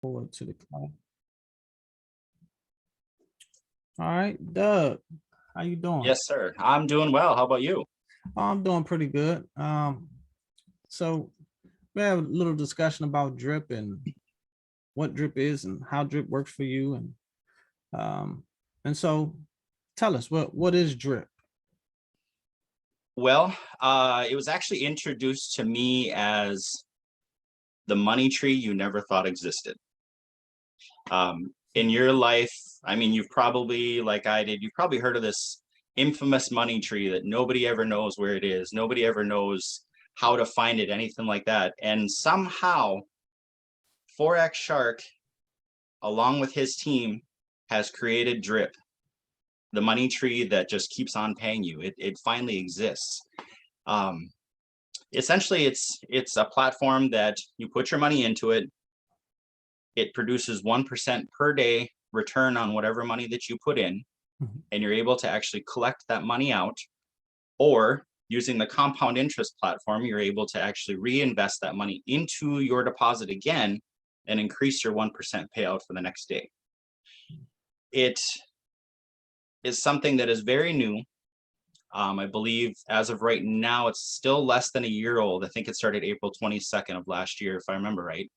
Forward to the cloud. All right, Doug, how you doing? Yes, sir. I'm doing well. How about you? Oh, I'm doing pretty good. So we have a little discussion about drip and what drip is and how drip works for you, and so tell us what is drip? Well, it was actually introduced to me as the money tree you never thought existed. In your life, I mean, you've probably, like I did, you've probably heard of this infamous money tree that nobody ever knows where it is. Nobody ever knows how to find it, anything like that. And somehow, Forex Shark, along with his team, has created drip, the money tree that just keeps on paying you. It finally exists. Um, Essentially, it's a platform that you put your money into it. It produces 1% per day return on whatever money that you put in, Mhm. and you're able to actually collect that money out. Or using the compound interest platform, you're able to actually reinvest that money into your deposit again and increase your 1% payout for the next day. It is something that is very new. I believe as of right now, it's still less than a year old. I think it started April 22nd of last year, if I remember right.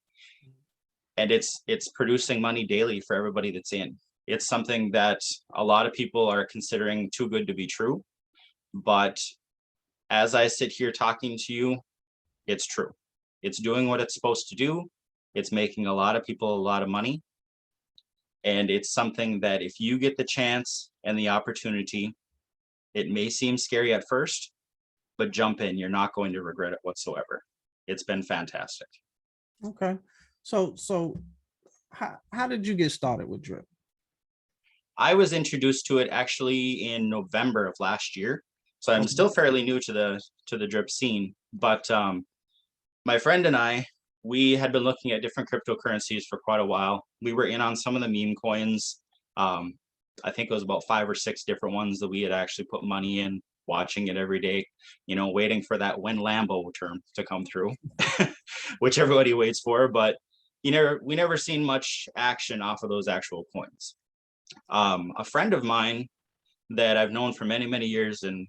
And it's producing money daily for everybody that's in. It's something that a lot of people are considering too good to be true. But as I sit here talking to you, it's true. It's doing what it's supposed to do. It's making a lot of people a lot of money. And it's something that if you get the chance and the opportunity, it may seem scary at first, but jump in. You're not going to regret it whatsoever. It's been fantastic. Okay, so how did you get started with drip? I was introduced to it actually in November of last year. So I'm Okay. still fairly new to the drip scene, but my friend and I, we had been looking at different cryptocurrencies for quite a while. We were in on some of the meme coins. Um, I think it was about 5 or 6 different ones that we had actually put money in, watching it every day, waiting for that when Lambo term to come through, which everybody waits for. But we never seen much action off of those actual coins. A friend of mine that I've known for many, many years and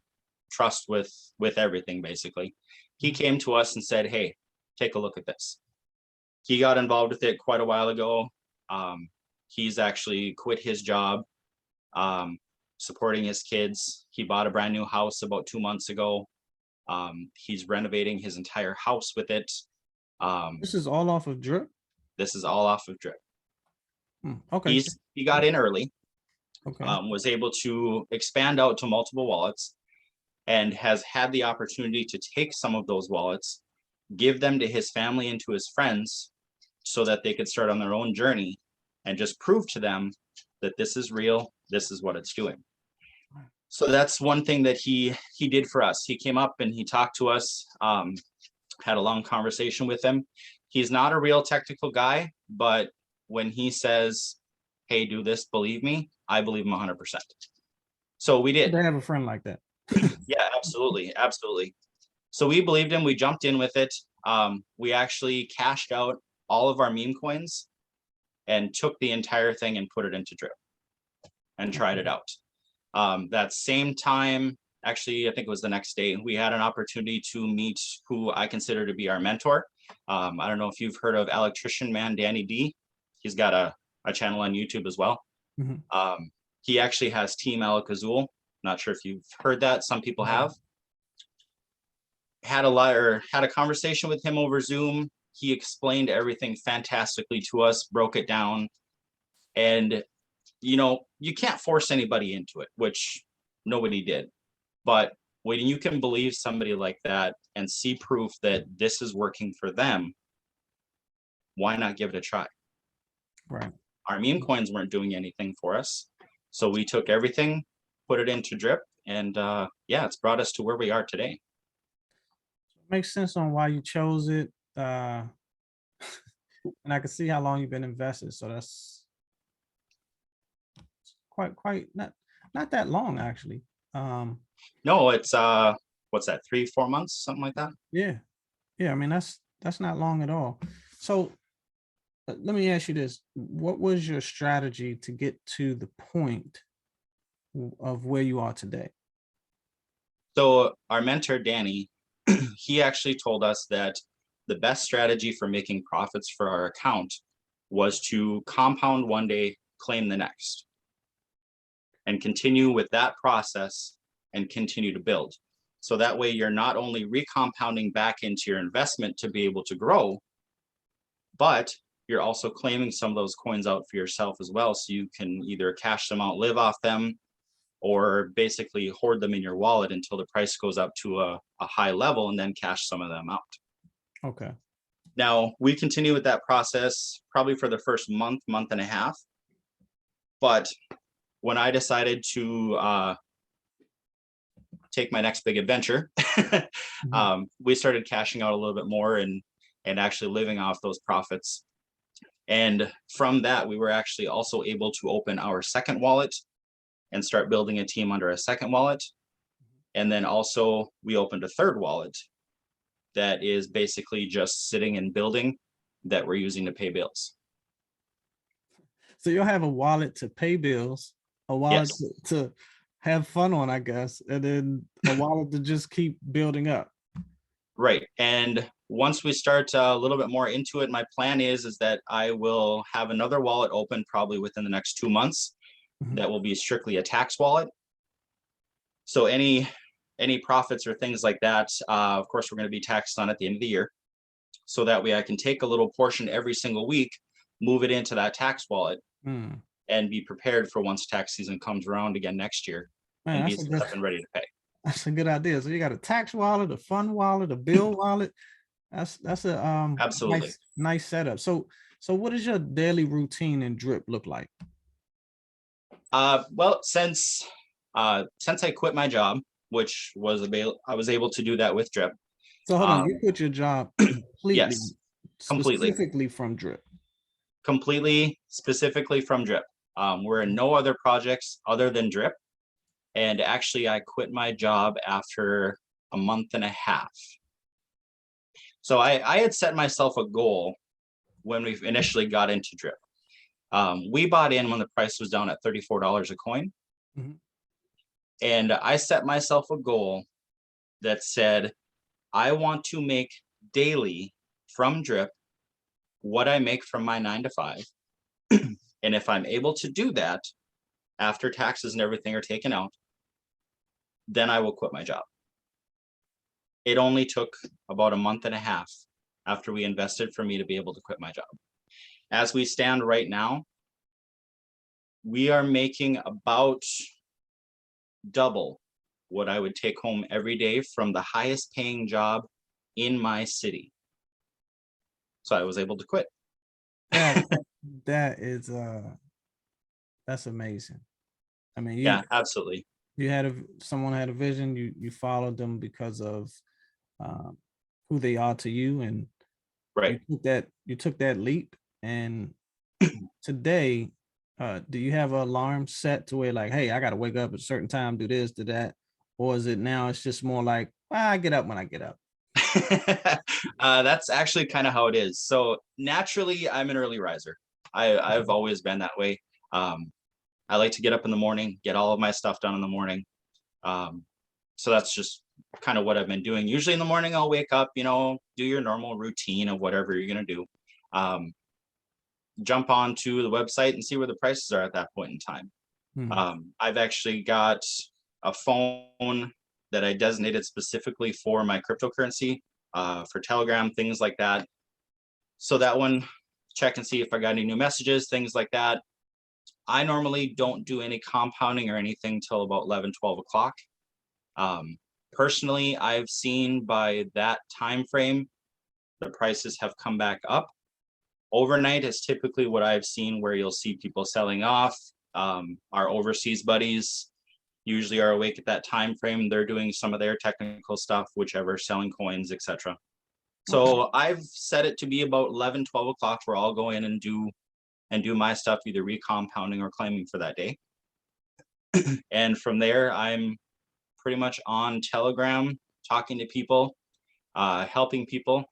trust with everything basically, he came to us and said, "Hey, take a look at this." He got involved with it quite a while ago. He's actually quit his job, supporting his kids. He bought a brand new house about 2 months ago. He's renovating his entire house with it. This is all off of drip. This is all off of drip. Okay. He got in early, Okay. was able to expand out to multiple wallets, and has had the opportunity to take some of those wallets, give them to his family and to his friends so that they could start on their own journey and just prove to them that this is real, this is what it's doing. So that's one thing that he did for us. He came up and he talked to us, had a long conversation with him. He's not a real technical guy, but when he says, "Hey, do this, believe me," I believe him 100%. So we Good did. to have a friend like that. Yeah, absolutely. Absolutely. So we believed him. We jumped in with it. We actually cashed out all of our meme coins and took the entire thing and put it into drip and tried it out. That same time, actually, I think it was the next day, we had an opportunity to meet who I consider to be our mentor. I don't know if you've heard of Electrician Man Danny D. He's got a channel on YouTube as well. Mhm. He actually has Team Alakazul. Not sure if you've heard that. Some people have. Had a conversation with him over Zoom. He explained everything fantastically to us, broke it down, and you can't force anybody into it, which nobody did. But when you can believe somebody like that and see proof that this is working for them, why not give it a try? Right. Our meme coins weren't doing anything for us, so we took everything, put it into drip, and yeah, it's brought us to where we are today. Makes sense on why you chose it. And I can see how long you've been invested. So that's quite not that long actually. Um, No, it's what's that, 3 4 months, something like that. yeah, yeah. I mean that's not long at all. So let me ask you this. What was your strategy to get to the point of where you are today? So our mentor, Danny, he actually told us that the best strategy for making profits for our account was to compound one day, claim the next, and continue with that process and continue to build. So that way you're not only recompounding back into your investment to be able to grow, but you're also claiming some of those coins out for yourself as well. So you can either cash them out, live off them, or basically hoard them in your wallet until the price goes up to a high level and then cash some of them out. Okay. Now, we continue with that process probably for the first month and a half. But when I decided to take my next big adventure, we started cashing out a little bit more and actually living off those profits. And from that, we were actually also able to open our second wallet and start building a team under a second wallet. And then also we opened a third wallet that is basically just sitting and building that we're using to pay bills. So you'll have a wallet to pay bills, a wallet Yes. to have fun on, I guess, and then a wallet to just keep building up. Right. And once we start a little bit more into it, my plan is that I will have another wallet open probably within the next 2 months. That will be strictly a tax wallet. So any profits or things like that, of course, we're going to be taxed on at the end of the year. So that way I can take a little portion every single week, move it into that tax wallet, and be prepared for once tax season comes around again next year, Man, and be set up and ready to pay. That's a good idea. So you got a tax wallet, a fund wallet, a bill wallet. That's a Absolutely. nice setup. So what does your daily routine in Drip look like? Well, since I quit my job, which was I was able to do that with Drip. So hold on, you quit your job completely, yes, completely, specifically from Drip. Completely, specifically from Drip. We're in no other projects other than Drip. And actually, I quit my job after a month and a half. So I had set myself a goal when we initially got into Drip. We bought in when the price was down at $34 a coin. And I set myself a goal that said, I want to make daily from Drip what I make from my 9 to 5. And if I'm able to do that after taxes and everything are taken out, then I will quit my job. It only took about a month and a half after we invested for me to be able to quit my job. As we stand right now, we are making about double what I would take home every day from the highest paying job in my city. So I was able to quit. That is that's amazing. I mean, yeah, absolutely. You had someone had a vision, you followed them because of who they are to you, and right. you took that leap. And today, do you have an alarm set to where like, hey, I got to wake up at a certain time, do this, do that? Or is it now it's just more like, well, I get up when I get up? That's actually kind of how it is. So naturally, I'm an early riser. I've always been that way. I like to get up in the morning, get all of my stuff done in the morning. So that's just kind of what I've been doing. Usually in the morning, I'll wake up, do your normal routine of whatever you're going to do. Jump onto the website and see where the prices are at that point in time. I've actually got a phone that I designated specifically for my cryptocurrency, for Telegram, things like that. So that one, check and see if I got any new messages, things like that. I normally don't do any compounding or anything till about 11, 12 o'clock. Personally, I've seen by that time frame, the prices have come back up. Overnight is typically what I've seen where you'll see people selling off. Our overseas buddies usually are awake at that time frame. They're doing some of their technical stuff, whichever, selling coins, etc. So I've set it to be about 11, 12 o'clock where I'll go in and do my stuff, either recompounding or claiming for that day. And from there, I'm pretty much on Telegram, talking to people, helping people.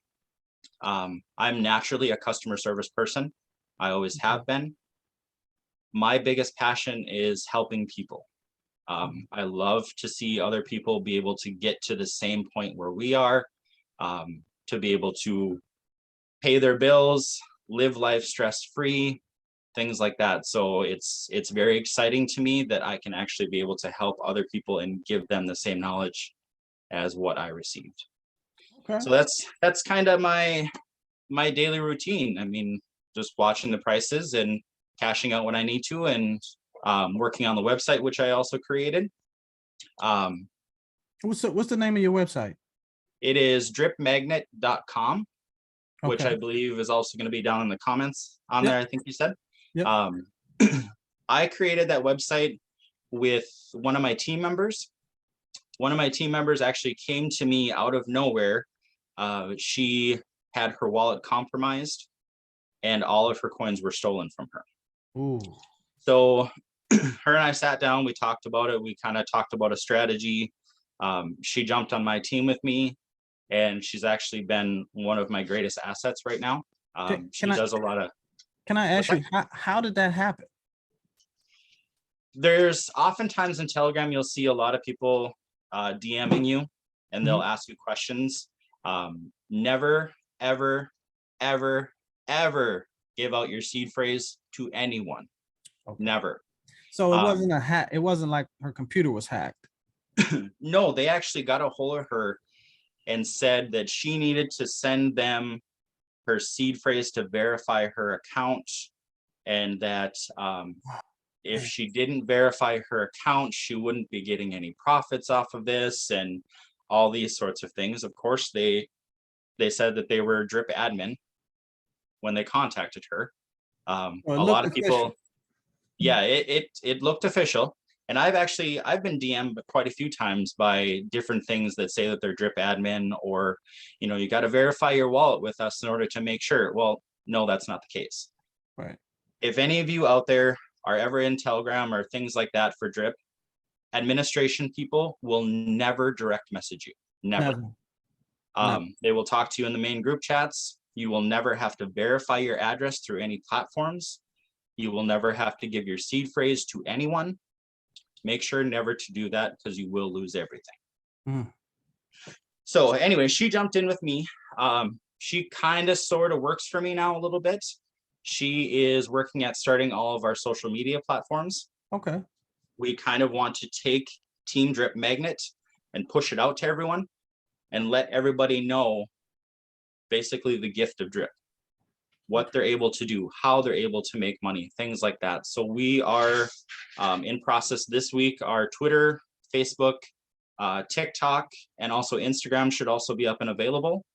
I'm naturally a customer service person. I always have been. My biggest passion is helping people. I love to see other people be able to get to the same point where we are, to be able to pay their bills, live life stress-free, things like that. So it's very exciting to me that I can actually be able to help other people and give them the same knowledge as what I received. Okay. So that's kind of my daily routine. I mean, just watching the prices and cashing out when I need to, and working on the website, which I also created. What's the name of your website? It is drip.community, which Okay. I believe is also going to be down in the comments on Yep. there, I think you said. Yep. I created that website with one of my team members. One of my team members actually came to me out of nowhere. She had her wallet compromised and all of her coins were stolen from her. Ooh. So her and I sat down, we talked about it. We kind of talked about a strategy. She jumped on my team with me, and she's actually been one of my greatest assets right now. She does a lot of. Can I ask you, how did that happen? There's oftentimes in Telegram, you'll see a lot of people DMing you, and they'll ask you questions. Never, ever, ever, ever give out your seed phrase to anyone. Okay. Never. So it wasn't a hack. It wasn't like her computer was hacked. No, they actually got a hold of her and said that she needed to send them her seed phrase to verify her account, and that if she didn't verify her account, she wouldn't be getting any profits off of this, and all these sorts of things. Of course, they said that they were Drip admin when they contacted her. A lot of people, yeah, it looked official. And I've been DM'd quite a few times by different things that say that they're Drip admin, or, you got to verify your wallet with us in order to make sure. Well, no, that's not the case. Right. If any of you out there are ever in Telegram or things like that for Drip, administration people will never direct message you. Never. They will talk to you in the main group chats. You will never have to verify your address through any platforms. You will never have to give your seed phrase to anyone. Make sure never to do that, because you will lose everything. So anyway, she jumped in with me. She kind of sort of works for me now a little bit. She is working at starting all of our social media platforms. Okay. We kind of want to take Team Drip Magnet and push it out to everyone and let everybody know basically the gift of Drip, what they're able to do, how they're able to make money, things like that. So we are in process this week. Our Twitter, Facebook, TikTok, and also Instagram should also be up and available.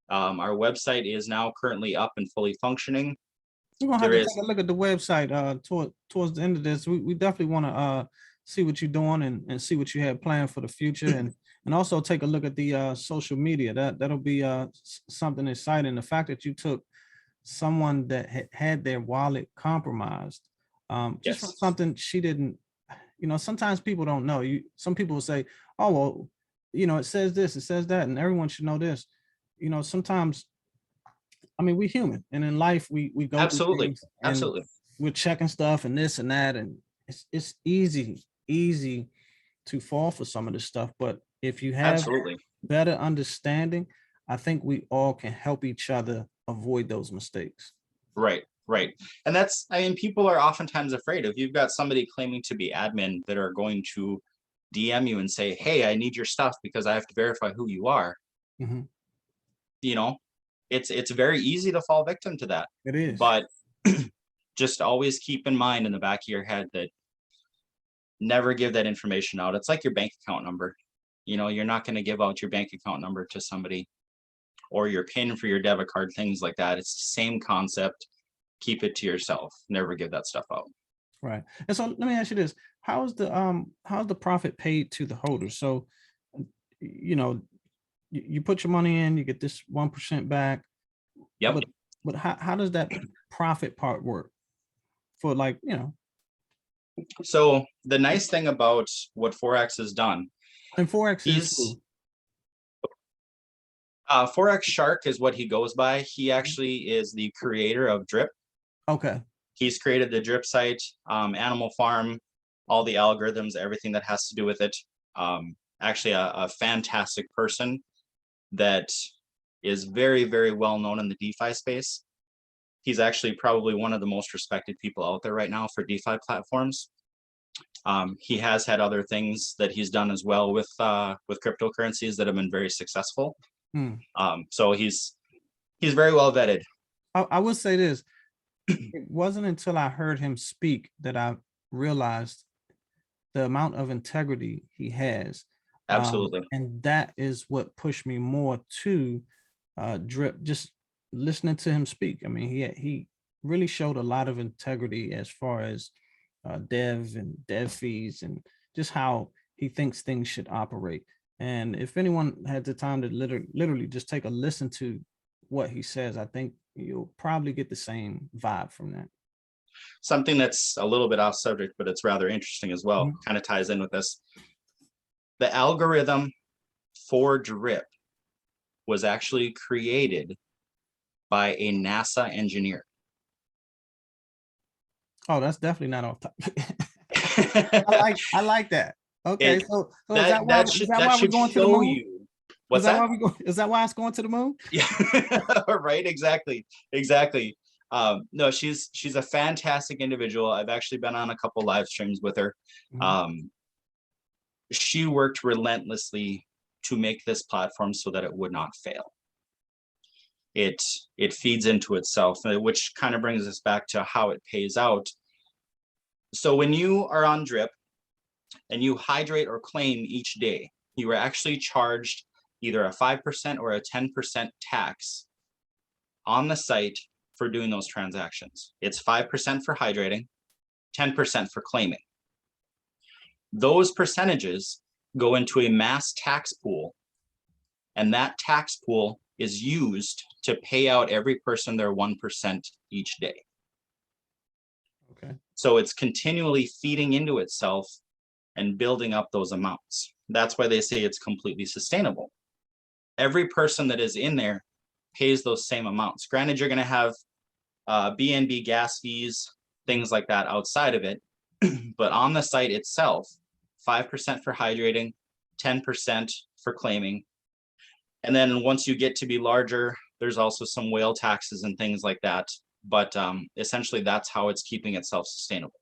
Our website is now currently up and fully functioning. We're gonna have to take a look at the website towards the end of this. We definitely want to see what you're doing and see what you have planned for the future, and also take a look at the social media. That'll be something exciting. The fact that you took someone that had their wallet compromised, just from something she didn't, sometimes people don't know. Some people will say, oh, well, it says this, it says that, and everyone should know this. Sometimes, I mean, we're human, and in life we go through things, and we're checking stuff and this and that, and it's easy to fall for some of this stuff. But if you have better understanding, I think we all can help each other avoid those mistakes. Right. And people are oftentimes afraid. If you've got somebody claiming to be admin that are going to DM you and say, hey, I need your stuff because I have to verify who you are. It's very easy to fall victim to that. It is. But just always keep in mind in the back of your head that never give that information out. It's like your bank account number. You're not going to give out your bank account number to somebody, or your PIN for your debit card, things like that. It's the same concept. Keep it to yourself. Never give that stuff out. Right. And so let me ask you this: how's the profit paid to the holders? So, you put your money in, you get this 1% back. Yep. But how does that profit part work? For So the nice thing about what Forex has done, and Forex is Forex Shark is what he goes by. He actually is the creator of Drip. Okay. He's created the drip site, animal farm, all the algorithms, everything that has to do with it. Actually a fantastic person that is very, very well known in the DeFi space. He's actually probably one of the most respected people out there right now for DeFi platforms. He has had other things that he's done as well with cryptocurrencies that have been very successful. Hmm. So he's very well vetted. I will say this. It wasn't until I heard him speak that I realized the amount of integrity he has. Absolutely. And that is what pushed me more to drip, just listening to him speak. I mean, he really showed a lot of integrity as far as dev fees and just how he thinks things should operate. And if anyone had the time to literally just take a listen to what he says, I think you'll probably get the same vibe from that. Something that's a little bit off subject, but it's rather interesting as well, Mhm. kind of ties in with this. The algorithm for drip was actually created by a NASA engineer. Oh, that's definitely not off topic. I like that. Okay, so is that why that we're should going to the show moon? you. What's that? Is that why it's going to the moon? Yeah, right. Exactly. No, she's a fantastic individual. I've actually been on a couple live streams with her. Mhm. She worked relentlessly to make this platform so that it would not fail. It feeds into itself, which kind of brings us back to how it pays out. So when you are on drip and you hydrate or claim each day, you are actually charged either a 5% or a 10% tax on the site for doing those transactions. It's 5% for hydrating, 10% for claiming. Those percentages go into a mass tax pool, and that tax pool is used to pay out every person their 1% each day. Okay. So it's continually feeding into itself and building up those amounts. That's why they say it's completely sustainable. Every person that is in there pays those same amounts. Granted, you're going to have BNB gas fees, things like that outside of it. But on the site itself, 5% for hydrating, 10% for claiming. And then once you get to be larger, there's also some whale taxes and things like that. But essentially, that's how it's keeping itself sustainable.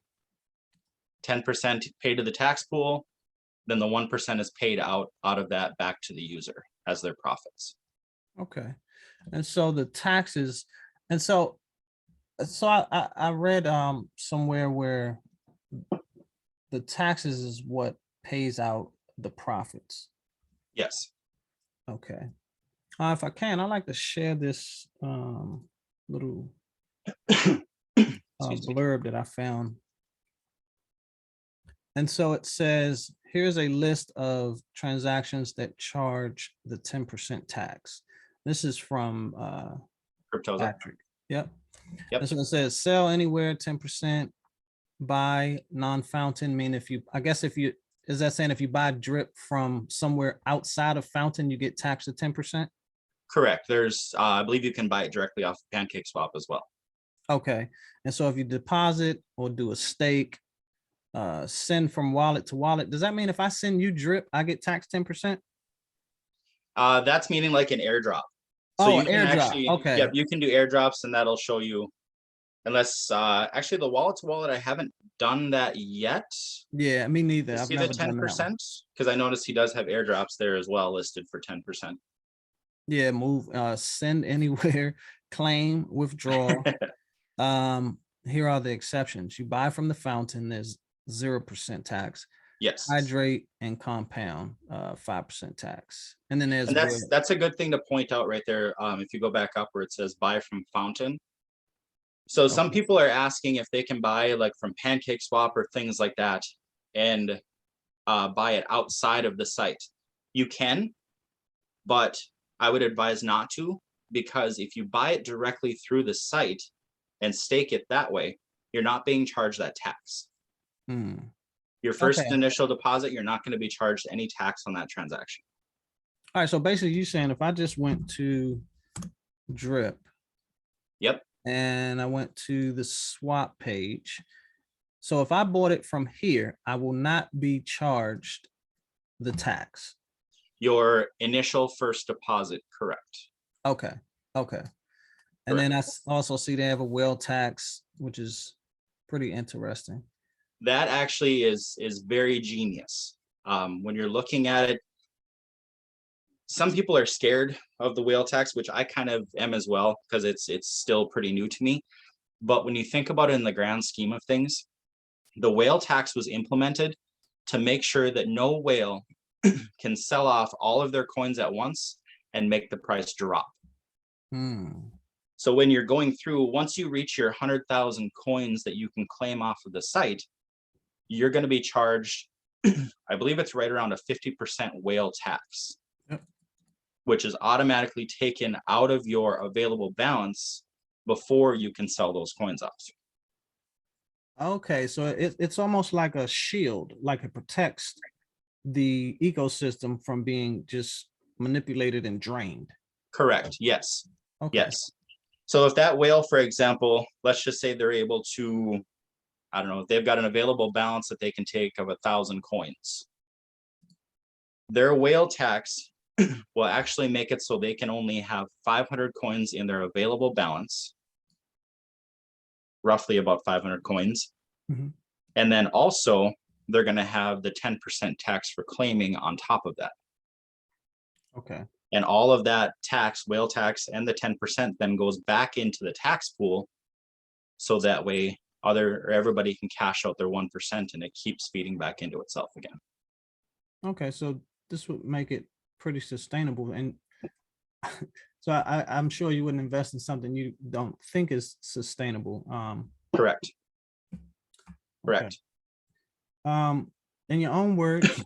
10% paid to the tax pool, then the 1% is paid out of that back to the user as their profits. Okay. And so the taxes, and so I read somewhere where the taxes is what pays out the profits. Yes. Okay. If I can, I'd like to share this little blurb that I found. And so it says, here's a list of transactions that charge the 10% tax. This is from Cryptoza. Patrick. Yep. Yep. And so it says sell anywhere 10%, buy non-fountain. Mean if you, I guess if you, is that saying if you buy drip from somewhere outside of fountain, you get taxed at 10%? Correct. There's, I believe you can buy it directly off PancakeSwap as well. Okay. And so if you deposit or do a stake, send from wallet to wallet, does that mean if I send you drip, I get taxed 10%? That's meaning like an airdrop. So Oh, you can airdrop. actually, Okay. yeah, you can do airdrops and that'll show you, unless, actually the wallet to wallet, I haven't done that yet. Yeah, me neither. You I've see never the done that one. 10%? Because I noticed he does have airdrops there as well listed for 10%. Yeah, move, send anywhere, claim, withdraw. Here are the exceptions. You buy from the fountain, there's 0% tax. Yes. Hydrate and compound, 5% tax. And then there's that's a good thing to point out right there. If you go back up where it says buy from fountain. So some people are asking if they can buy like from PancakeSwap or things like that and buy it outside of the site. You can, but I would advise not to, because if you buy it directly through the site and stake it that way, you're not being charged that tax. Your first initial deposit, you're not going to be charged any tax on that transaction. All right. So basically you're saying if I just went to drip. Yep. and I went to the swap page. So if I bought it from here, I will not be charged the tax. Your initial first deposit, correct? Okay, okay. And then I also see they have a whale tax, which is pretty interesting. That actually is very genius. When you're looking at it, some people are scared of the whale tax, which I kind of am as well, because it's still pretty new to me. But when you think about it in the grand scheme of things, the whale tax was implemented to make sure that no whale can sell off all of their coins at once and make the price drop. So when you're going through, once you reach your 100,000 coins that you can claim off of the site, you're going to be charged, I believe it's right around a 50% whale tax, which is automatically taken out of your available balance before you can sell those coins off. Okay, so it's almost like a shield, like it protects the ecosystem from being just manipulated and drained. Correct. Yes. Okay. Yes. So if that whale, for example, let's just say they're able to, I don't know, if they've got an available balance that they can take of 1,000 coins, their whale tax will actually make it so they can only have 500 coins in their available balance, roughly about 500 coins. Mhm. And then also they're going to have the 10% tax for claiming on top of that. Okay. And all of that tax, whale tax, and the 10% then goes back into the tax pool. So that way everybody can cash out their 1% and it keeps feeding back into itself again. Okay, so this would make it pretty sustainable. And so I'm sure you wouldn't invest in something you don't think is sustainable. Correct. Okay. Correct. In your own words,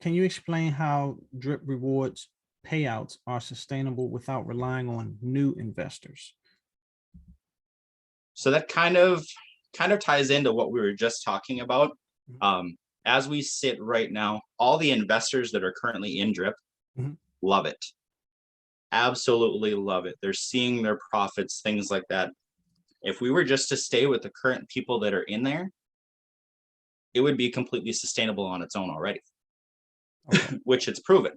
can you explain how drip rewards payouts are sustainable without relying on new investors? So that kind of ties into what we were just talking about. As we sit right now, all the investors that are currently in drip love it. Absolutely love it. They're seeing their profits, things like that. If we were just to stay with the current people that are in there, it would be completely sustainable on its own already, which it's proven.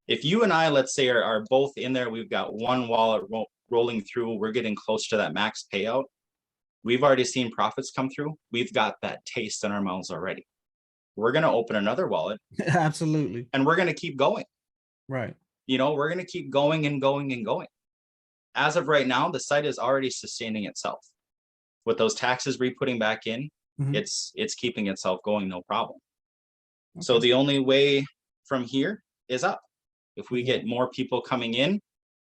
If you and I, let's say, are both in there, we've got one wallet rolling through, we're getting close to that max payout. We've already seen profits come through. We've got that taste in our mouths already. We're going to open another wallet. Absolutely. And we're going to keep going. Right. You know, we're going to keep going and going and going. As of right now, the site is already sustaining itself. With those taxes re-putting back in, it's keeping itself going, no problem. Okay. So the only way from here is up. If we get more people coming in,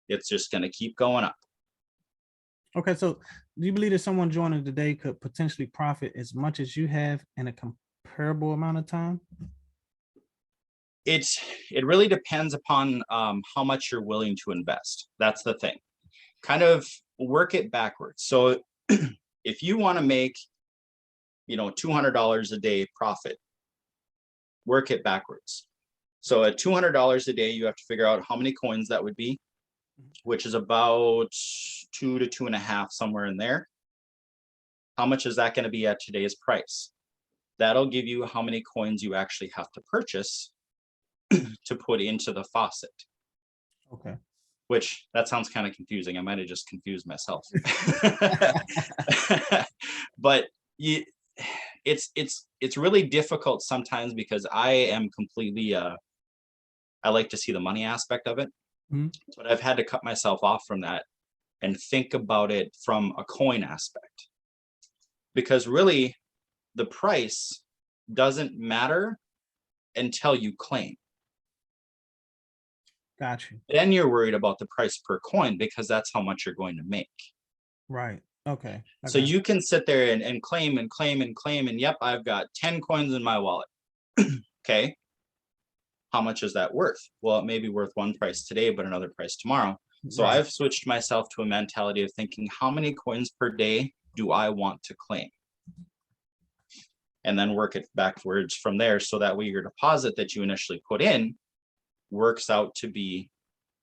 it's just going to keep going up. Okay, so do you believe that someone joining today could potentially profit as much as you have in a comparable amount of time? It really depends upon how much you're willing to invest. That's the thing. Kind of work it backwards. So if you want to make, $200 a day profit, work it backwards. So at $200 a day, you have to figure out how many coins that would be, which is about 2 to 2.5, somewhere in there. How much is that going to be at today's price? That'll give you how many coins you actually have to purchase to put into the faucet. Okay. Which that sounds kind of confusing. I might have just confused myself. But it's really difficult sometimes because I am completely I like to see the money aspect of it. But I've had to cut myself off from that and think about it from a coin aspect. Because really the price doesn't matter until you claim. Gotcha. Then you're worried about the price per coin because that's how much you're going to make. Right. Okay. So you can sit there and claim and claim and claim. And yep, I've got 10 coins in my wallet. Okay. How much is that worth? Well, it may be worth one price today, but another price tomorrow. So right. I've switched myself to a mentality of thinking, how many coins per day do I want to claim? And then work it backwards from there. So that way your deposit that you initially put in works out to be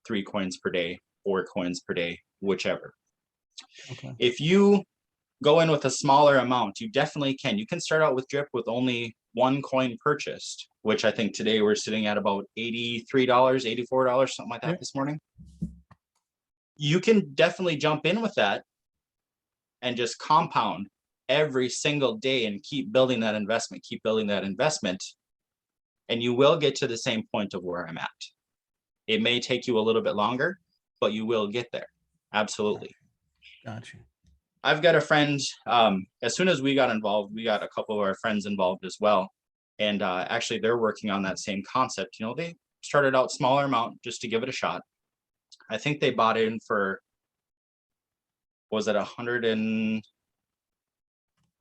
3 coins per day, 4 coins per day, whichever. Okay. If you go in with a smaller amount, you definitely can. You can start out with drip with only one coin purchased, which I think today we're sitting at about $83, $84, something like that Yeah. this morning. You can definitely jump in with that and just compound every single day and keep building that investment, and you will get to the same point of where I'm at. It may take you a little bit longer, but you will get there. Absolutely. Gotcha. I've got a friend, as soon as we got involved, we got a couple of our friends involved as well. And actually they're working on that same concept. You know, they started out smaller amount just to give it a shot. I think they bought in for, was it that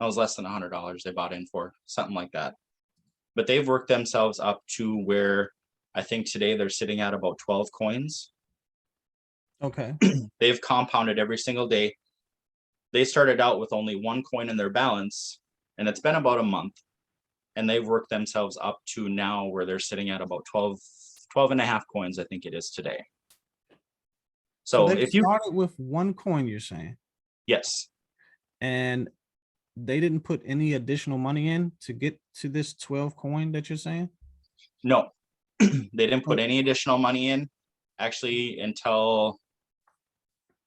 was less than $100 they bought in for, something like that. But they've worked themselves up to where I think today they're sitting at about 12 coins. Okay. They've compounded every single day. They started out with only one coin in their balance, and it's been about a month. And they've worked themselves up to now where they're sitting at about 12 and a half coins, I think it is today. So So they if you, started with one coin, you're saying, yes, and they didn't put any additional money in to get to this 12 coin that you're saying? no, they didn't put Oh. any additional money in actually until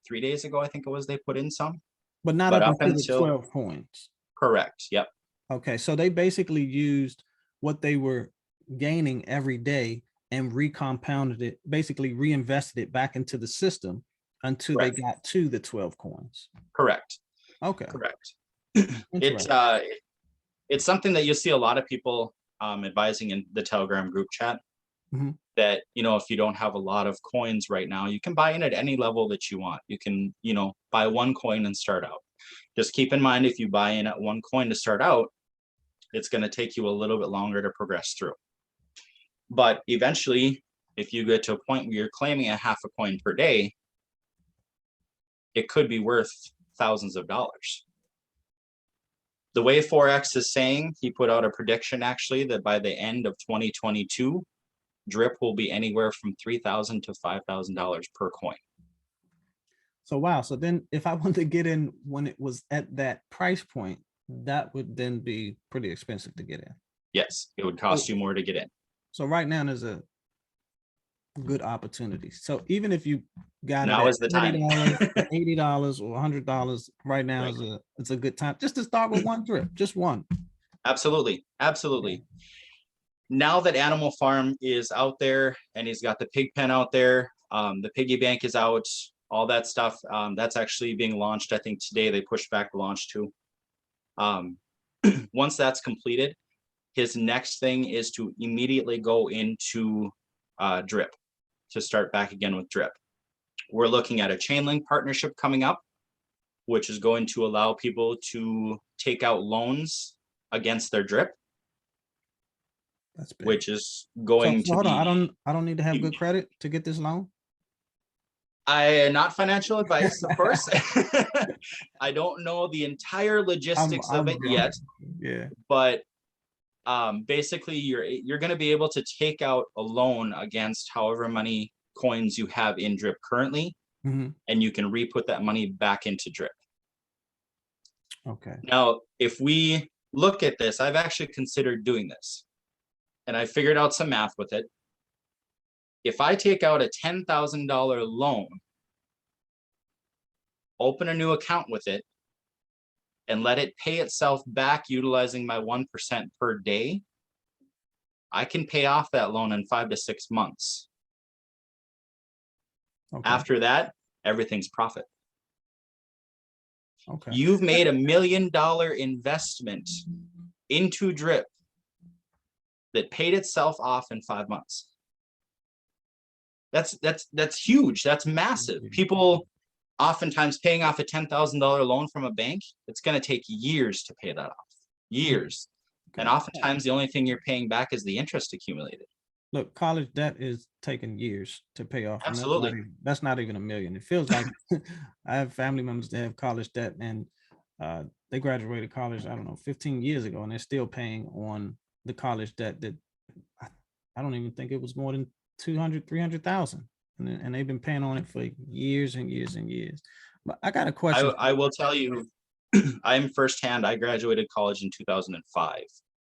3 days ago, I think it was, they put in some, But not but up up until the until, 12 coins. correct. Yep. Okay, so they basically used what they were gaining every day and recompounded it, basically reinvested it back into the system until they Correct. got to the 12 coins. Correct. Okay. Correct. Interesting. It's something that you see a lot of people advising in the Telegram group chat. Mhm. That, you know, if you don't have a lot of coins right now, you can buy in at any level that you want. You can, you know, buy one coin and start out. Just keep in mind, if you buy in at one coin to start out, it's going to take you a little bit longer to progress through. But eventually, if you get to a point where you're claiming a half a coin per day, it could be worth thousands of dollars. The way Forex is saying, he put out a prediction actually that by the end of 2022, drip will be anywhere from $3,000 to $5,000 per coin. So wow. So then if I wanted to get in when it was at that price point, that would then be pretty expensive to get in. Yes, it would cost you more to get in. So right now there's a good opportunity. So even if you got Now it is the at time. $30, $80 or $100 right now, Right. it's a good time just to start with one drip, just one. Absolutely. Absolutely. Now that Animal Farm is out there and he's got the pig pen out there, the piggy bank is out, all that stuff, that's actually being launched. I think today they pushed back the launch too. Once that's completed, his next thing is to immediately go into drip, to start back again with drip. We're looking at a Chainlink partnership coming up, which is going to allow people to take out loans against their drip. That's big. Which is going to hold be on. I don't need to have huge. good credit to get this loan. Not financial advice, of course. I don't know the entire logistics of it yet. Yeah. But basically you're going to be able to take out a loan against however many coins you have in drip currently, and you can re-put that money back into drip. Okay. Now, if we look at this, I've actually considered doing this, and I figured out some math with it. If I take out a $10,000 loan, open a new account with it, and let it pay itself back utilizing my 1% per day, I can pay off that loan in 5 to 6 months. Okay. After that, everything's profit. Okay. You've made $1 million investment into drip that paid itself off in 5 months. That's huge. That's massive. People oftentimes paying off a $10,000 loan from a bank, it's going to take years to pay that off. Years. Okay. And oftentimes the only thing you're paying back is the interest accumulated. Look, college debt is taking years to pay off. Absolutely. That's not even $1 million. It feels like I have family members that have college debt, and they graduated college, I don't know, 15 years ago, and they're still paying on the college debt that I don't even think it was more than 200, 300,000. And they've been paying on it for years and years and years. But I got a question. I will tell you, I'm firsthand. I graduated college in 2005,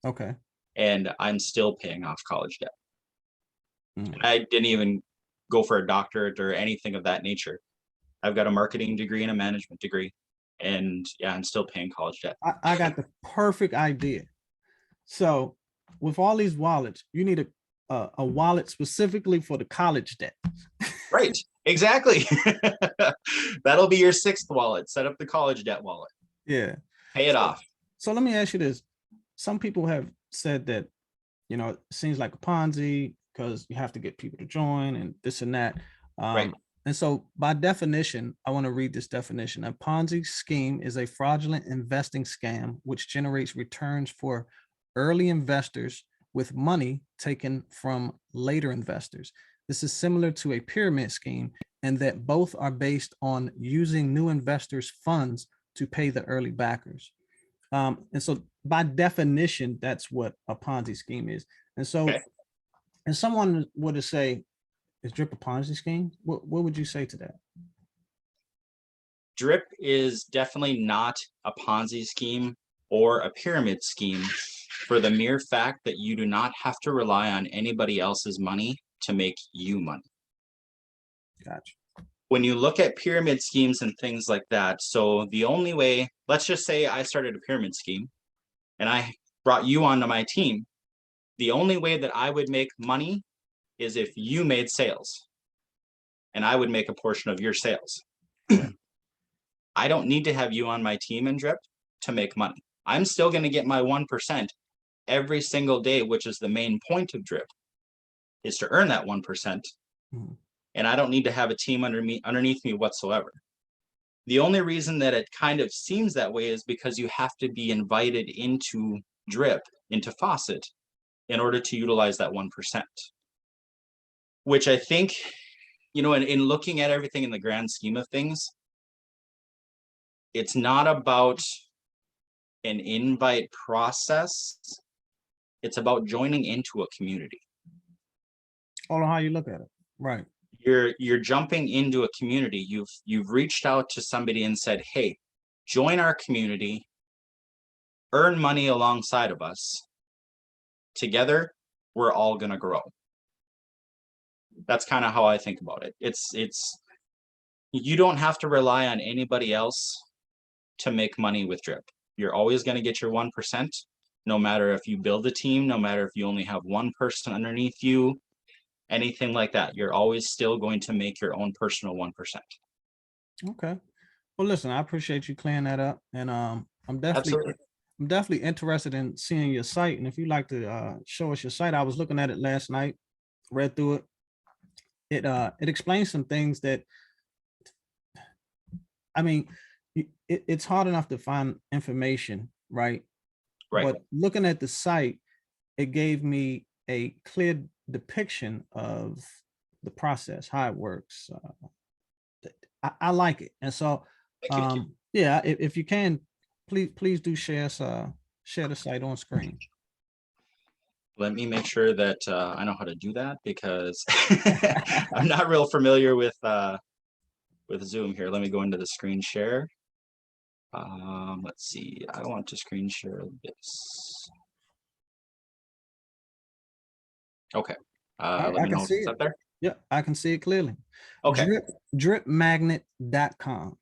Okay. and I'm still paying off college debt. Mm. I didn't even go for a doctorate or anything of that nature. I've got a marketing degree and a management degree, and yeah, I'm still paying college debt. I got the perfect idea. So with all these wallets, you need a wallet specifically for the college debt. Right, exactly. That'll be your sixth wallet. Set up the college debt wallet. Yeah. Pay it off. So let me ask you this. Some people have said that, it seems like a Ponzi because you have to get people to join and this and that. Right. And so by definition, I want to read this definition. A Ponzi scheme is a fraudulent investing scam which generates returns for early investors with money taken from later investors. This is similar to a pyramid scheme in that both are based on using new investors' funds to pay the early backers. And so by definition, that's what a Ponzi scheme is. And so Okay. if someone were to say, is Drip a Ponzi scheme? What would you say to that? Drip is definitely not a Ponzi scheme or a pyramid scheme for the mere fact that you do not have to rely on anybody else's money to make you money. Gotcha. When you look at pyramid schemes and things like that, so the only way, let's just say I started a pyramid scheme and I brought you onto my team, the only way that I would make money is if you made sales and I would make a portion of your sales. Right. I don't need to have you on my team in Drip to make money. I'm still going to get my 1% every single day, which is the main point of Drip, is to earn that 1%. Mhm. And I don't need to have a team underneath me whatsoever. The only reason that it kind of seems that way is because you have to be invited into Drip, into Faucet, in order to utilize that 1%. Which I think, in looking at everything in the grand scheme of things, it's not about an invite process. It's about joining into a community. All on how you look at it. Right. You're jumping into a community. You've reached out to somebody and said, hey, join our community, earn money alongside of us. Together, we're all gonna grow. That's kind of how I think about it. It's you don't have to rely on anybody else to make money with Drip. You're always going to get your 1%, no matter if you build a team, no matter if you only have one person underneath you, anything like that. You're always still going to make your own personal 1%. Okay. Well, listen, I appreciate you clearing that up. And I'm definitely interested in seeing your site. And if you'd like to show us your site, I was looking at it last night, read through it. It explains some things that, I mean, it's hard enough to find information, right? Right. But looking at the site, it gave me a clear depiction of the process, how it works. I like it. And so, Thank you. yeah, if you can, please do share the site on screen. Let me make sure that I know how to do that, because I'm not real familiar with Zoom here. Let me go into the screen share. Let's see. I want to screen share this. Okay. Let me know if it's up there. Yeah, I can see it clearly. Okay. Dripmagnet.com.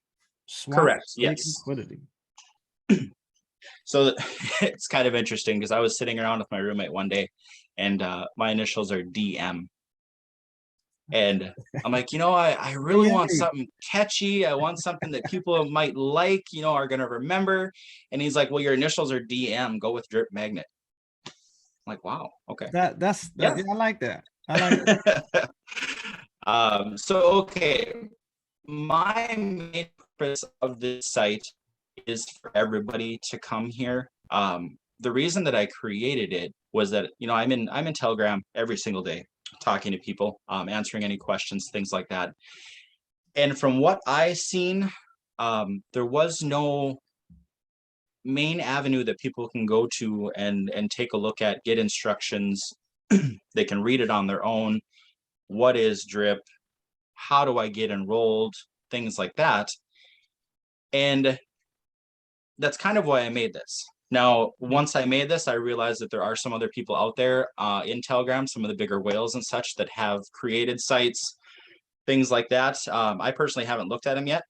Correct. Yes. Liquidity. So it's kind of interesting because I was sitting around with my roommate one day, and my initials are DM. And I'm like, I really want something catchy. I want something that people might like, are going to remember. And he's like, well, your initials are DM. Go with Drip Magnet. I'm like, wow. Okay. That's yeah. I like that. I like that. So, okay. My main purpose of this site is for everybody to come here. The reason that I created it was that, I'm in Telegram every single day, talking to people, answering any questions, things like that. And from what I seen, there was no main avenue that people can go to and take a look at, get instructions. They can read it on their own. What is Drip? How do I get enrolled? Things like that. And that's kind of why I made this. Now, once I made this, I realized that there are some other people out there in Telegram, some of the bigger whales and such that have created sites, things like that. I personally haven't looked at them yet,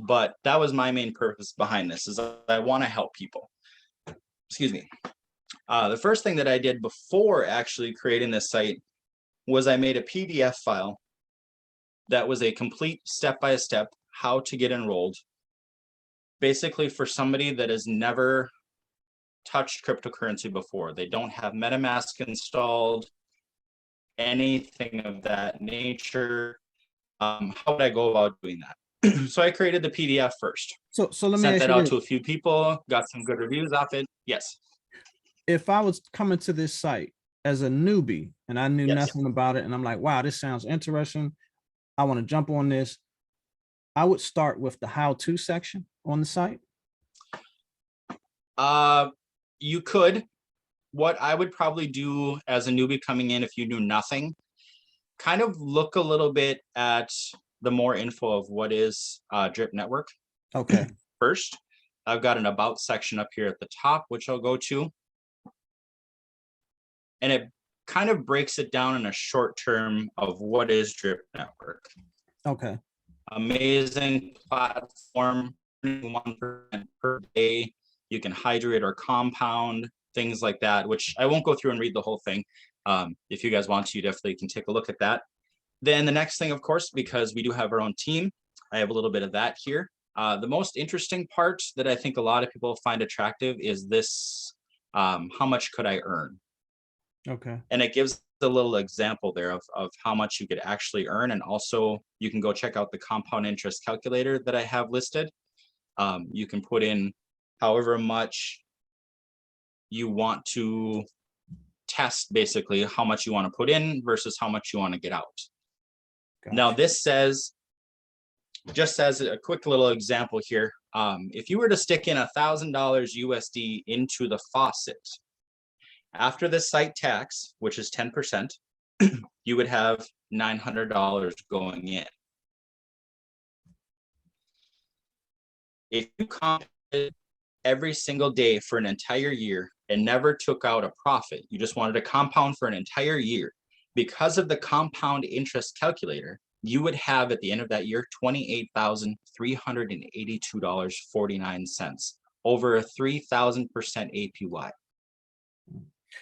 but that was my main purpose behind this, is I want to help people. Excuse me. The first thing that I did before actually creating this site was I made a PDF file that was a complete step-by-step how to get enrolled, basically for somebody that has never touched cryptocurrency before. They don't have MetaMask installed, anything of that nature. How would I go about doing that? So I created the PDF first. So let me Sent ask that you out this. to a few people, got some good reviews off it. Yes. If I was coming to this site as a newbie and I knew Yes. nothing about it, and I'm like, wow, this sounds interesting, I want to jump on this, I would start with the how-to section on the site. You could. What I would probably do as a newbie coming in, if you knew nothing, kind of look a little bit at the more info of what is Drip Network. Okay. First, I've got an about section up here at the top, which I'll go to. And it kind of breaks it down in a short term of what is Drip Network. Okay. Amazing platform, 1% per day. You can hydrate or compound, things like that, which I won't go through and read the whole thing. If you guys want to, you definitely can take a look at that. Then the next thing, of course, because we do have our own team, I have a little bit of that here. The most interesting part that I think a lot of people find attractive is this, how much could I earn? Okay. And it gives a little example there of how much you could actually earn. And also you can go check out the compound interest calculator that I have listed. You can put in however much you want to test, basically how much you want to put in versus how much you want to get out. Gotcha. Now this says, just as a quick little example here, if you were to stick in $1,000 USD into the faucet, after the site tax, which is 10%, you would have $900 going in. If you compounded every single day for an entire year and never took out a profit, you just wanted to compound for an entire year, because of the compound interest calculator, you would have at the end of that year $28,382.49, over a 3,000% APY.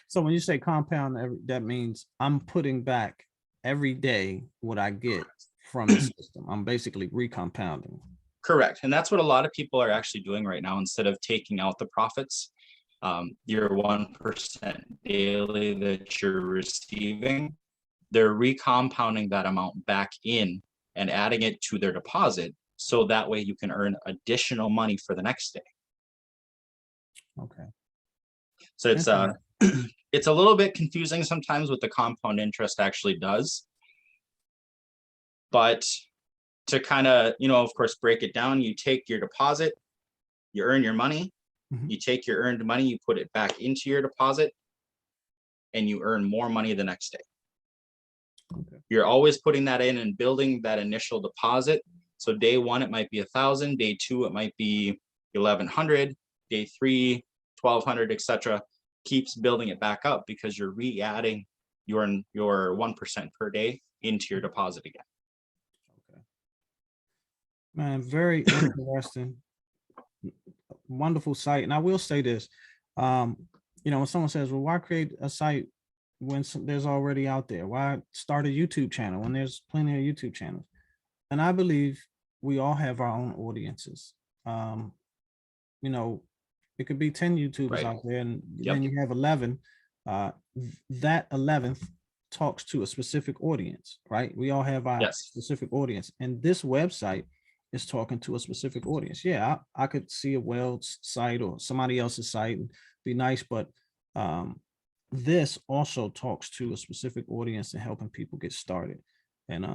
So when you say compound, that means I'm putting back every day what I get from the system. I'm basically recompounding. Correct. And that's what a lot of people are actually doing right now. Instead of taking out the profits, your 1% daily that you're receiving, they're recompounding that amount back in and adding it to their deposit. So that way you can earn additional money for the next day. Okay. So it's it's a little bit confusing sometimes what the compound interest actually does. But to kind of, of course, break it down, you take your deposit, you earn your money, you take your earned money, you put it back into your deposit, and you earn more money the next day. Okay. You're always putting that in and building that initial deposit. So day one, it might be 1,000. Day two, it might be 1,100. Day three, 1,200, etc. Keeps building it back up because you're re-adding your 1% per day into your deposit again. Okay. Man, very interesting. Wonderful site. And I will say this, when someone says, well, why create a site when there's already out there? Why start a YouTube channel when there's plenty of YouTube channels? And I believe we all have our own audiences. It could be 10 YouTubers out there, and then you have 11. That 11th talks to a specific audience, right? We all have our specific audience, and this website is talking to a specific audience. Yeah, I could see a Wells site or somebody else's site and be nice, but this also talks to a specific audience and helping people get started. And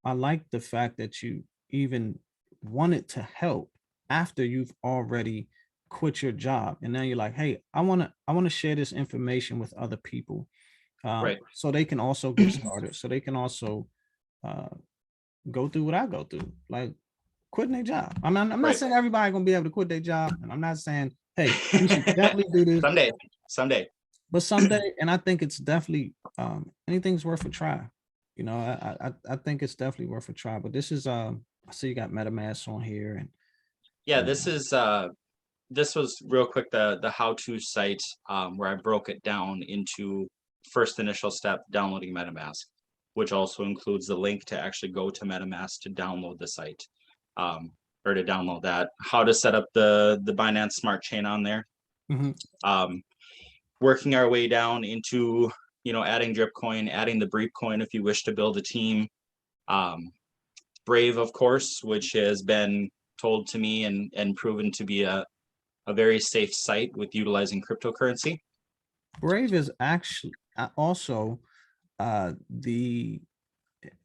I like the fact that you even wanted to help after you've already quit your job, and now you're like, hey, I want to share this information with other people, so they can also get started, so they can also go through what I go through. Like, quitting their job. I'm not Right. saying everybody gonna be able to quit their job, and I'm not saying, hey, you should definitely do this, Someday. but someday, and I think it's definitely anything's worth a try. You know, I think it's definitely worth a try. But this is I see you got MetaMask on here, and Yeah, this was real quick the how-to site where I broke it down into first initial step, downloading MetaMask, which also includes the link to actually go to MetaMask to download the site, or to download that, how to set up the Binance Smart Chain on there, working our way down into, you know, adding drip coin, adding the Breep coin if you wish to build a team, Brave, of course, which has been told to me and proven to be a very safe site with utilizing cryptocurrency. Brave is actually also the,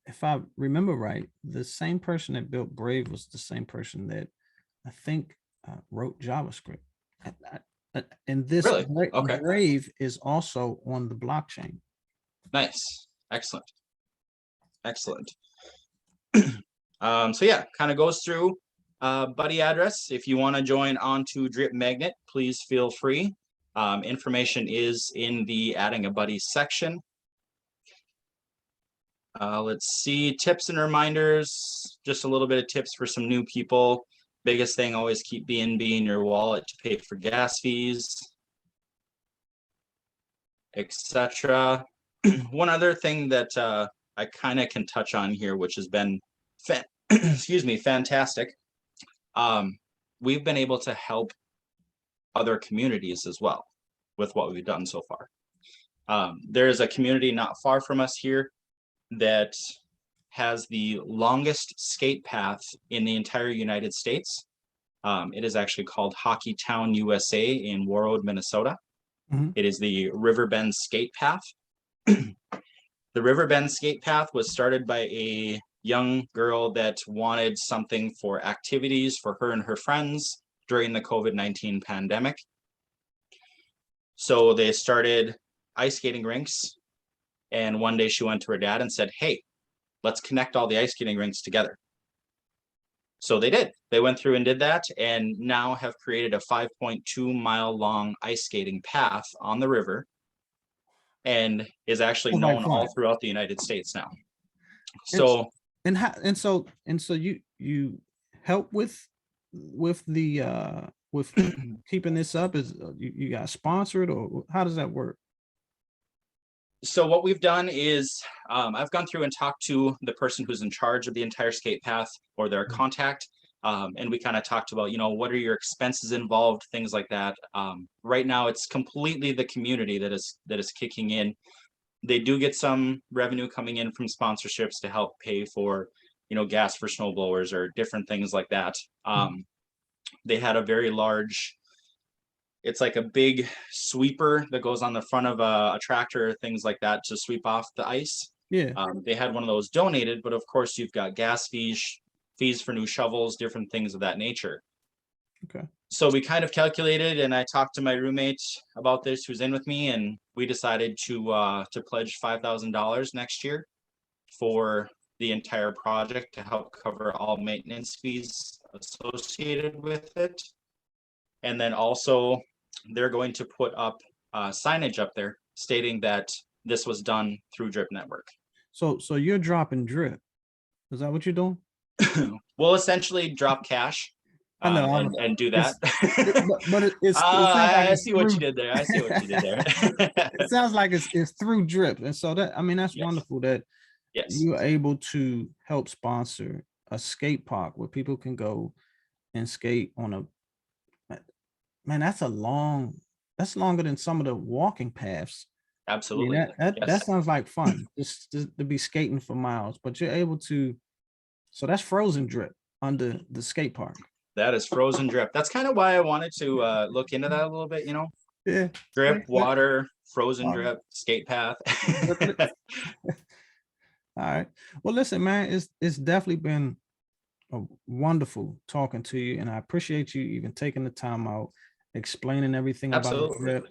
if I remember right, the same person that built Brave was the same person that I think wrote JavaScript. And this Really? Okay. Brave is also on the blockchain. Nice. Excellent. So yeah, kind of goes through buddy address. If you want to join onto Drip Magnet, please feel free. Information is in the adding a buddy section. Let's see, tips and reminders, just a little bit of tips for some new people. Biggest thing, always keep BNB in your wallet to pay for gas fees, etc. One other thing that I kind of can touch on here, which has been excuse me, fantastic. We've been able to help other communities as well with what we've done so far. There's a community not far from us here that has the longest skate path in the entire United States. It is actually called Hockey Town, USA in Warroad, Minnesota. It is the Riverbend Skate Path. The Riverbend Skate Path was started by a young girl that wanted something for activities for her and her friends during the COVID-19 pandemic. So they started ice skating rinks. And one day she went to her dad and said, hey, let's connect all the ice skating rinks together. So they did. They went through and did that, and now have created a 5.2 mile long ice skating path on the river, and is actually known all throughout the United States now. So so you help with the with keeping this up, is you got sponsored, or how does that work? So what we've done is I've gone through and talked to the person who's in charge of the entire skate path, or their contact, and we kind of talked about, you know, what are your expenses involved, things like that. Right now it's completely the community that is kicking in. They do get some revenue coming in from sponsorships to help pay for, you know, gas for snow blowers or different things like that. They had a very large, it's like a big sweeper that goes on the front of a tractor, things like that, to sweep off the ice. Yeah. They had one of those donated, but of course you've got gas fees for new shovels, different things of that nature. Okay. So we kind of calculated, and I talked to my roommate about this, who's in with me, and we decided to pledge $5,000 next year for the entire project to help cover all maintenance fees associated with it. And then also they're going to put up signage up there stating that this was done through Drip Network. So you're dropping drip. Is that what you're doing? We'll essentially drop cash and do that. I see what you did there. It sounds like it's through Drip. And so that, I mean, that's wonderful that you're able to help sponsor a skate park where people can go and skate on a, man, that's longer than some of the walking paths. Absolutely. I mean, that sounds like fun, just to be skating for miles, but you're able to, so that's frozen drip under the skate park. That is frozen drip. That's kind of why I wanted to look into that a little bit, you know? Yeah. Drip, water, frozen drip, skate path. All right. Well, listen, man, it's definitely been wonderful talking to you, and I appreciate you even taking the time out, explaining everything about Drip.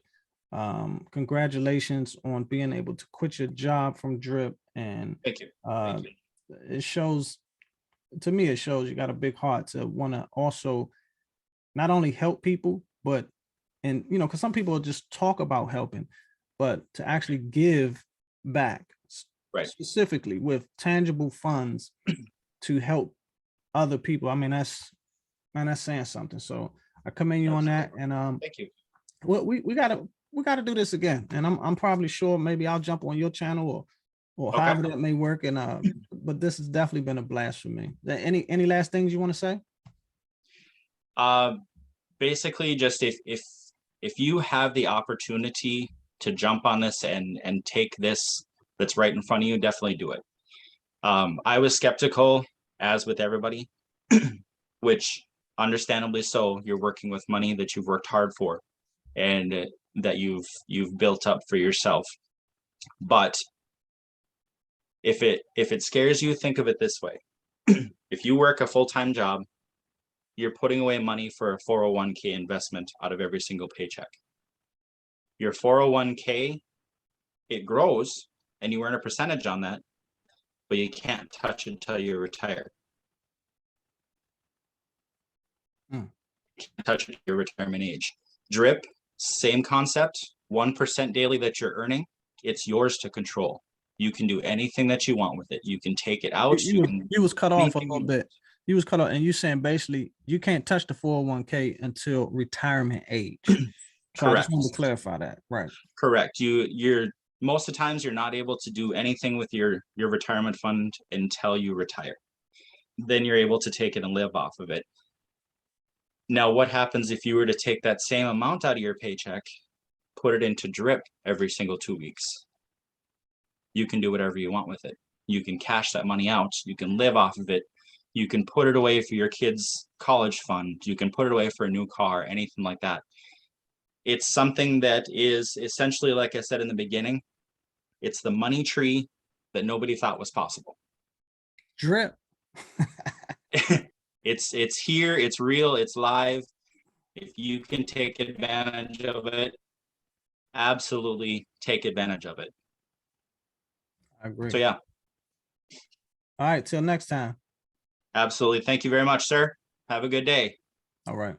Congratulations on being able to quit your job from Drip, and Thank you. It shows to me, it shows you got a big heart to want to also not only help people, but, and you know, because some people just talk about helping, but to actually give back, Right. specifically with tangible funds to help other people. I mean, that's, man, that's saying something. So I commend you on that. Absolutely. And Thank you. well, we gotta do this again. And I'm probably sure maybe I'll jump on your channel or Okay. however that may work. And but this has definitely been a blast for me. Any last things you want to say? Basically, just if you have the opportunity to jump on this and take this that's right in front of you, definitely do it. I was skeptical, as with everybody, which understandably so. You're working with money that you've worked hard for, and that you've built up for yourself. But if it scares you, think of it this way. If you work a full-time job, you're putting away money for a 401k investment out of every single paycheck. Your 401k, it grows and you earn a percentage on that, but you can't touch it until you retire. You can't touch it at your retirement age. Drip, same concept, 1% daily that you're earning, it's yours to control. You can do anything that you want with it. You can take it out. You was cut off a anything little you bit. You was cut off, and you saying basically you can't touch the 401k until retirement age. So I Correct. just wanted to clarify that. Right. Correct. You're most of the times you're not able to do anything with your retirement fund until you retire. Then you're able to take it and live off of it. Now, what happens if you were to take that same amount out of your paycheck, put it into drip every single 2 weeks? You can do whatever you want with it. You can cash that money out. You can live off of it. You can put it away for your kids' college fund. You can put it away for a new car, anything like that. It's something that is essentially, like I said in the beginning, it's the money tree that nobody thought was possible. Drip. It's here, it's real, it's live. If you can take advantage of it, absolutely take advantage of it. I agree. So yeah. All right. Till next time. Absolutely. Thank you very much, sir. Have a good day. All right.